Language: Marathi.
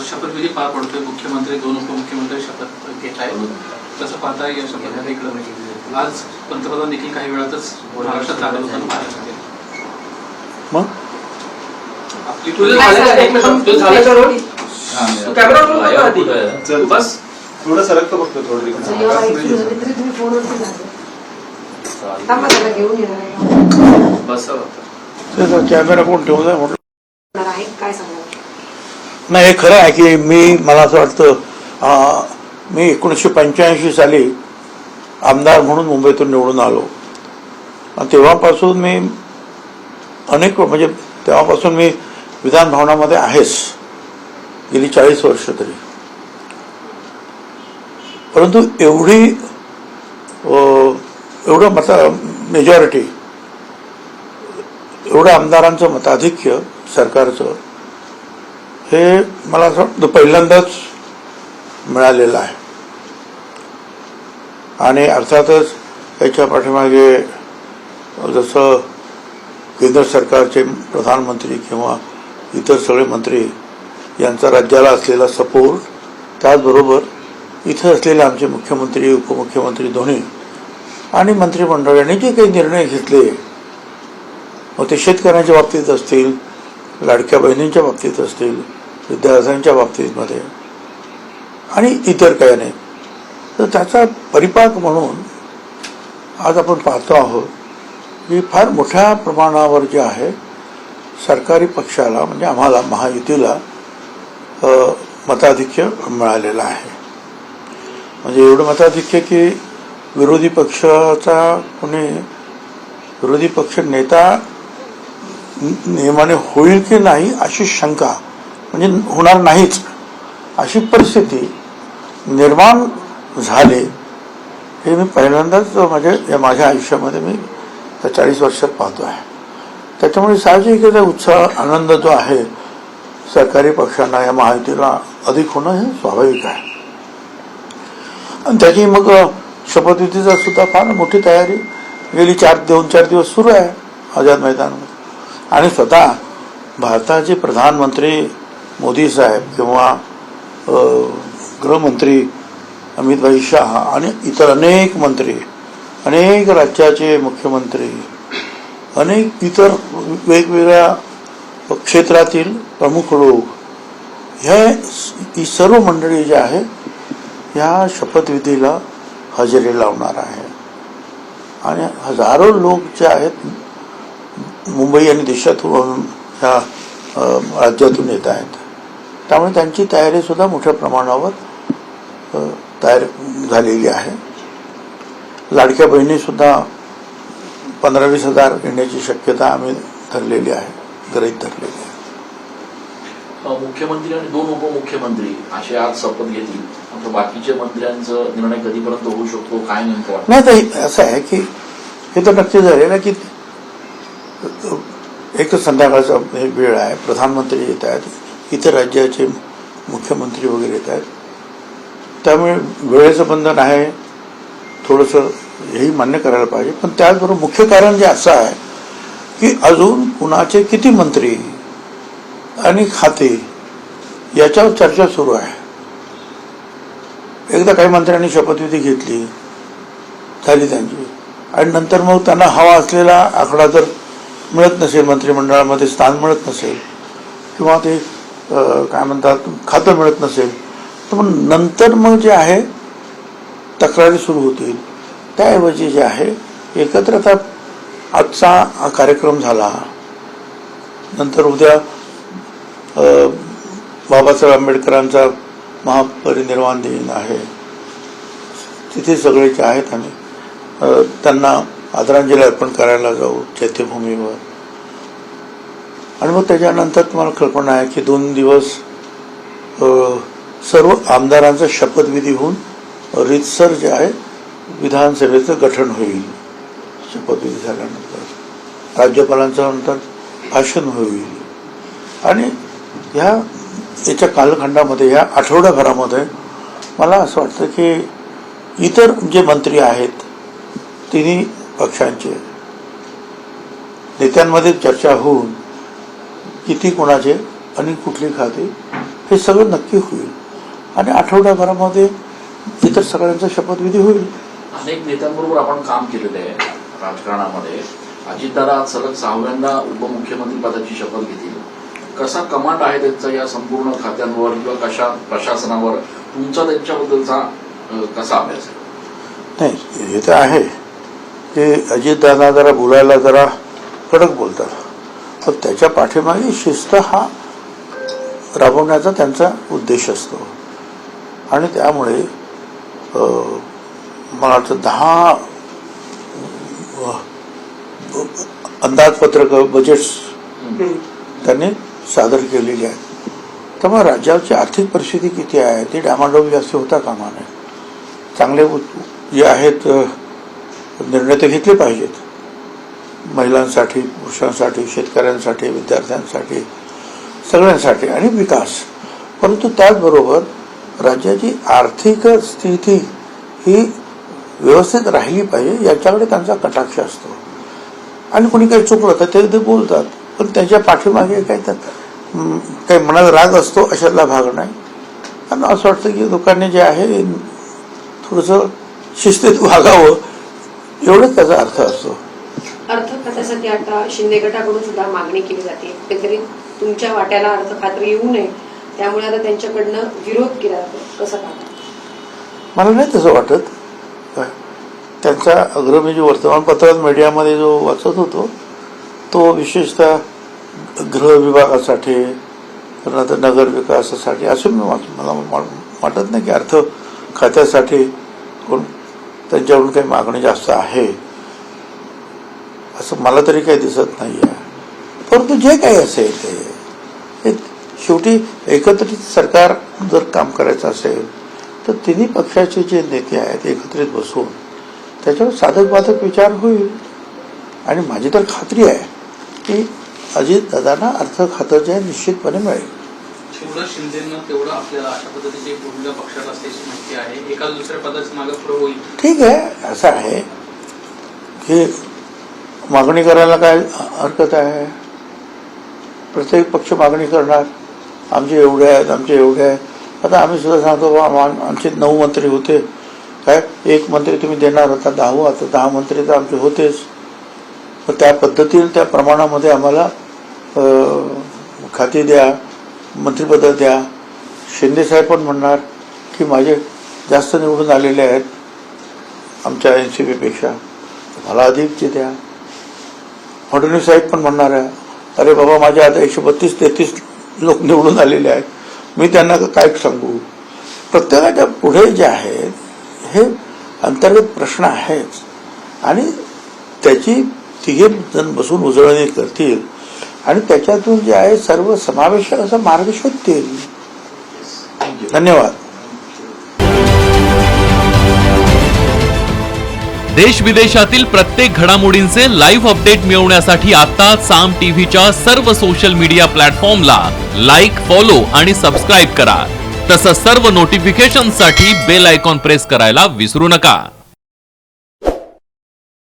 शपथविधी पार पडतोय, मुख्यमंत्री दोन उपमुख्यमंत्री शपथ घेत आहेत, कसं पाहता या शपथविधी इकडं आज पंतप्रधान देखील काही वेळातच महाराष्ट्रात दाखल होताना पाहायला मग बस थोडं सरकतो बघतो थोडं कॅमेरा कोण ठेवून आहे म्हटलं काय सांगणार? नाही, हे खरं आहे की मला असं वाटतं मी 1985 साली आमदार म्हणून मुंबईतून निवडून आलो आणि तेव्हापासून मी म्हणजे तेव्हापासून मी विधान भवनामध्ये आहेच गेली 40 वर्ष तरी. परंतु एवढं मेजॉरिटी, एवढं आमदारांचं मताधिक्य सरकारचं हे मला असं वाटतं पहिल्यांदाच मिळालेलं आहे. आणि अर्थातच त्याच्या पाठीमागे जसं केंद्र सरकारचे प्रधानमंत्री किंवा इतर सगळे मंत्री यांचा राज्याला असलेला सपोर्ट, त्याचबरोबर इथं असलेले आमचे मुख्यमंत्री उपमुख्यमंत्री दोन्ही आणि मंत्रिमंडळाने जे काही निर्णय घेतले, मग ते शेतकऱ्यांच्या बाबतीत असतील, लाडक्या बहिणींच्या बाबतीत असतील, विद्यार्थ्यांच्या बाबतीमध्ये आणि इतर काही नाही, तर त्याचा परिपाक म्हणून आज आपण पाहतो आहोत की फार मोठ्या प्रमाणावर जे आहे सरकारी पक्षाला म्हणजे आम्हाला महायुतीला मताधिक्य मिळालेलं आहे. म्हणजे एवढं मताधिक्य की विरोधी पक्ष नेता नियमाने होईल की नाही अशी शंका, म्हणजे होणार नाहीच अशी परिस्थिती निर्माण झाली, हे मी पहिल्यांदाच माझ्या आयुष्यामध्ये मी 40 वर्षात पाहतो आहे. त्याच्यामुळे साहजिक उत्साह आनंद जो आहे सरकारी पक्षांना या महायुतीला अधिक होणं हे स्वाभाविक आहे. आणि त्याची मग शपथविधीचा सुद्धा फार मोठी तयारी गेली 2-4 दिवस सुरू आहे आझाद मैदानामध्ये. आणि स्वतः भारताचे प्रधानमंत्री मोदी साहेब किंवा गृहमंत्री अमित भाई शाह आणि इतर अनेक मंत्री, अनेक राज्याचे मुख्यमंत्री, अनेक इतर वेगवेगळ्या क्षेत्रातील प्रमुख लोक, ही सर्व मंडळी जी आहे ह्या शपथविधीला हजेरी लावणार आहे. आणि हजारो लोक जे आहेत मुंबई आणि देशातून ह्या राज्यातून येत आहेत, त्यामुळे त्यांची तयारी सुद्धा मोठ्या प्रमाणावर तयार झालेली आहे. लाडक्या बहिणी सुद्धा 15-20 हजार येण्याची शक्यता आम्ही धरलेली आहे, गृहीत धरलेली आहे. मुख्यमंत्री आणि 2 उपमुख्यमंत्री असे आज शपथ घेतली, मात्र बाकीच्या मंत्र्यांचा निर्णय कधीपर्यंत होऊ शकतो, काय नेमकं नाही, तर असं आहे की हे तर नक्की झाले ना की एक तर संध्याकाळचा वेळ आहे, प्रधानमंत्री येत आहेत, इतर राज्याचे मुख्यमंत्री वगैरे येत आहेत, त्यामुळे वेळेचं बंधन आहे थोडंसं, हेही मान्य करायला पाहिजे. पण त्याचबरोबर मुख्य कारण जे असं आहे की अजून कुणाचे किती मंत्री आणि खाते याच्यावर चर्चा सुरू आहे. एकदा काही मंत्र्यांनी शपथविधी घेतली, झाली त्यांची, आणि नंतर मग त्यांना हवा असलेला आकडा जर मिळत नसेल, मंत्रिमंडळामध्ये स्थान मिळत नसेल किंवा ते काय म्हणतात खातं मिळत नसेल, तर मग नंतर मग जे आहे तक्रारी सुरू होतील. त्याऐवजी जे आहे एकत्र आता आजचा कार्यक्रम झाला, नंतर उद्या बाबासाहेब आंबेडकरांचा महापरिनिर्वाण दिन आहे, तिथे सगळे जे आहेत आम्ही त्यांना आदरांजली अर्पण करायला जाऊ चैत्यभूमीवर. आणि मग त्याच्यानंतर तुम्हाला कल्पना आहे की 2 दिवस सर्व आमदारांचा शपथविधी होऊन रीतसर जे आहे विधानसभेचं गठन होईल. शपथविधी झाल्यानंतर राज्यपालांचं नंतर भाषण होईल. आणि याच्या कालखंडामध्ये, या आठवड्याभरामध्ये मला असं वाटतं की इतर जे मंत्री आहेत तिन्ही पक्षांचे नेत्यांमध्ये चर्चा होऊन किती कोणाचे आणि कुठली खाते हे सगळं नक्की होईल आणि आठवड्याभरामध्ये इतर सगळ्यांचा शपथविधी होईल. अनेक नेत्यांबरोबर आपण काम केलेलं आहे राजकारणामध्ये. अजितदादा आज सलग 6व्यांदा उपमुख्यमंत्री पदाची शपथ घेतील. कसा कमांड आहे त्यांचा या संपूर्ण खात्यांवर किंवा कशा प्रशासनावर? तुमचा त्यांच्याबद्दलचा कसा अभ्यास आहे? नाही, हे तर आहे की अजितदादा जरा बोलायला जरा कडक बोलतात, पण त्याच्या पाठीमागे शिस्त हा राबवण्याचा त्यांचा उद्देश असतो आणि त्यामुळे मला वाटतं 10 अंदाजपत्रक बजेट्स त्यांनी सादर केलेली आहेत. त्यामुळे राज्याची आर्थिक परिस्थिती किती आहे ती डामाडोल जास्त होता कामा नये. चांगले जे आहेत निर्णय ते घेतले पाहिजेत, महिलांसाठी, पुरुषांसाठी, शेतकऱ्यांसाठी, विद्यार्थ्यांसाठी, सगळ्यांसाठी आणि विकास. परंतु त्याचबरोबर राज्याची आर्थिक स्थिती ही व्यवस्थित राहिली पाहिजे याच्याकडे त्यांचा कटाक्ष असतो. आणि कोणी काही चुकलं तर ते बोलतात, पण त्याच्या पाठीमागे काही मनात राग असतो अशातला भाग नाही. आणि असं वाटतं की लोकांनी जे आहे थोडंसं शिस्तीत वागावं एवढंच त्याचा अर्थ असतो. अर्थ खात्यासाठी आता शिंदे गटाकडून सुद्धा मागणी केली जाते, कुठेतरी तुमच्या वाट्याला अर्थ खातं येऊ नये त्यामुळे आता त्यांच्याकडनं विरोध केला जातो. कसं काय? मला नाही तसं वाटत. त्यांचा अग्रमी जो वर्तमानपत्रात मीडियामध्ये जो वाचत होतो तो विशेषतः गृह विभागासाठी नंतर नगर विकासासाठी असं मला वाटत नाही की अर्थ खात्यासाठी कोण त्यांच्याकडून काही मागणी जास्त आहे असं मला तरी काही दिसत नाही आहे. परंतु जे काही असेल ते शेवटी एकत्रित सरकार जर काम करायचं असेल तर तिन्ही पक्षाचे जे नेते आहेत एकत्रित बसून त्याच्यावर साधक बाधक विचार होईल. आणि माझी तर खात्री आहे की अजितदादांना अर्थ खातं जे निश्चितपणे मिळेल. जेवढं शिंदेनं तेवढं आपल्याला अशा पद्धतीची भूमिका पक्षात असल्याची माहिती आहे. एका दुसऱ्या पदाचं मागे पुढे होईल. ठीक आहे, असं आहे की मागणी करायला काय हरकत आहे. प्रत्येक पक्ष मागणी करणार, आमचे एवढे आहेत, आमचे एवढे आहेत. आता आम्ही सुद्धा सांगतो आमचे 9 मंत्री होते, काय 1 मंत्री तुम्ही देणार होता 10, आता 10 मंत्री तर आमचे होतेच. तर त्या पद्धतीने त्या प्रमाणामध्ये आम्हाला खाती द्या, मंत्रिपद द्या. शिंदेसाहेब पण म्हणणार की माझे जास्त निवडून आलेले आहेत आमच्या NCP पेक्षा, मला अधिकचे द्या. फडणवीस साहेब पण म्हणणार आहे अरे बाबा माझे आता 132-33 लोक निवडून आलेले आहेत, मी त्यांना काय सांगू. प्रत्येकाच्या पुढे जे आहेत हे अंतर्गत प्रश्न आहेच आणि त्याची तिघे जण बसून उजळणी करतील आणि त्याच्यातून जे आहे सर्व समावेशक असा मार्ग शोधतील. धन्यवाद. देश विदेशातील प्रत्येक घडामोडींचे लाईव्ह अपडेट मिळवण्यासाठी आता साम टीव्हीच्या सर्व सोशल मीडिया प्लॅटफॉर्मला लाईक, फॉलो आणि सबस्क्राईब करा. तसंच सर्व नोटिफिकेशनसाठी बेल आयकॉन प्रेस करायला विसरू नका.